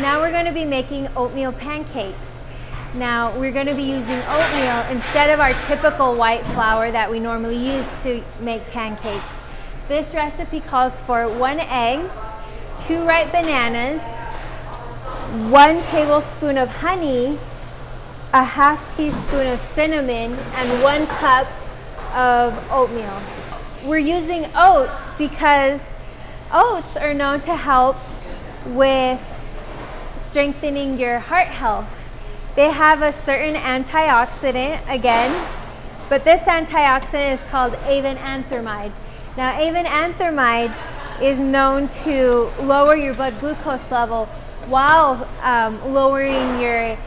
Now we're going to be making oatmeal pancakes. Now we're going to be using oatmeal instead of our typical white flour that we normally use to make pancakes. This recipe calls for 1 egg, 2 ripe bananas, 1 tablespoon of honey, a ½ teaspoon of cinnamon, and 1 cup of oatmeal. We're using oats because oats are known to help with strengthening your heart health. They have a certain antioxidant again, but this antioxidant is called avenanthromide. Now avenanthromide is known to lower your blood glucose level while lowering your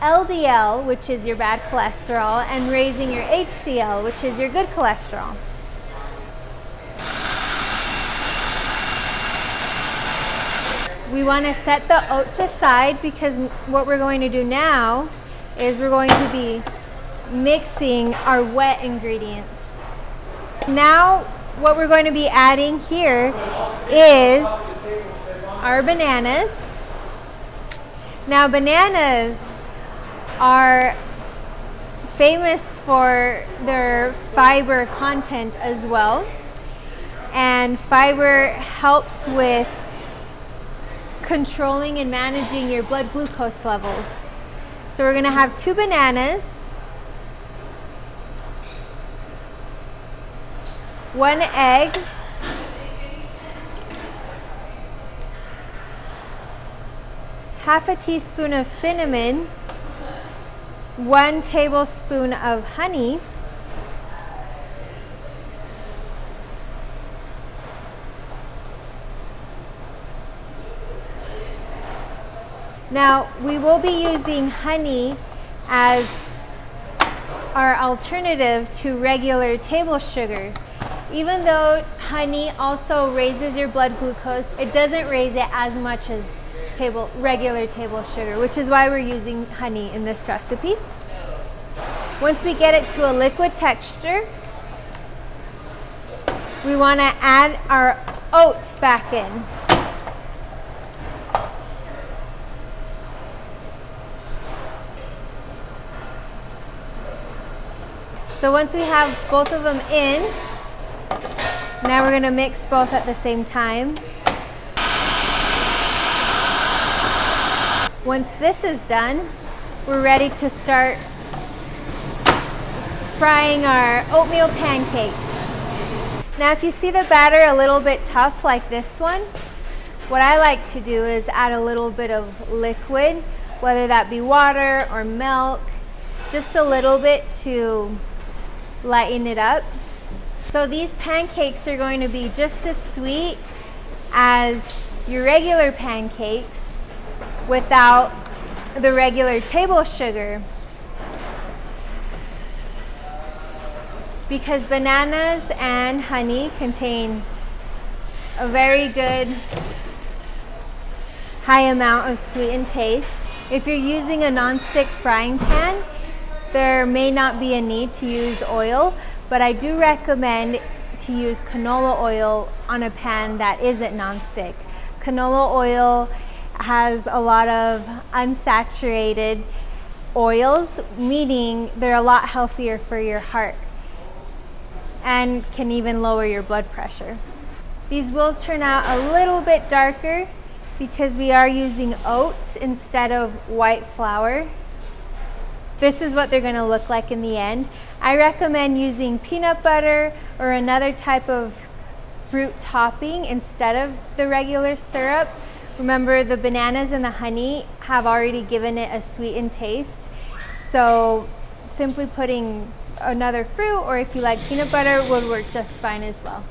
LDL, which is your bad cholesterol, and raising your HDL, which is your good cholesterol. We want to set the oats aside because what we're going to do now is we're going to be mixing our wet ingredients. Now what we're going to be adding here is our bananas. Now bananas are famous for their fiber content as well, and fiber helps with controlling and managing your blood glucose levels. So we're going to have 2 bananas, 1 egg, ½ teaspoon of cinnamon, 1 tablespoon of honey, Now we will be using honey as our alternative to regular table sugar. Even though honey also raises your blood glucose, it doesn't raise it as much as regular table sugar, which is why we're using honey in this recipe. Once we get it to a liquid texture, we want to add our oats back in. So once we have both of them in, now we're going to mix both at the same time. Once this is done, we're ready to start frying our oatmeal pancakes. Now if you see the batter a little bit tough like this one, what I like to do is add a little bit of liquid, whether that be water or milk, just a little bit to lighten it up. So these pancakes are going to be just as sweet as your regular pancakes without the regular table sugar, because bananas and honey contain a very good high amount of sweetened taste. If you're using a non-stick frying pan, there may not be a need to use oil, but I do recommend to use canola oil on a pan that isn't non-stick. Canola oil has a lot of unsaturated oils, meaning they're a lot healthier for your heart and can even lower your blood pressure. These will turn out a little bit darker because we are using oats instead of white flour. This is what they're going to look like in the end. I recommend using peanut butter or another type of fruit topping instead of the regular syrup. Remember, the bananas and the honey have already given it a sweetened taste, so simply putting another fruit, or if you like peanut butter, would work just fine as well.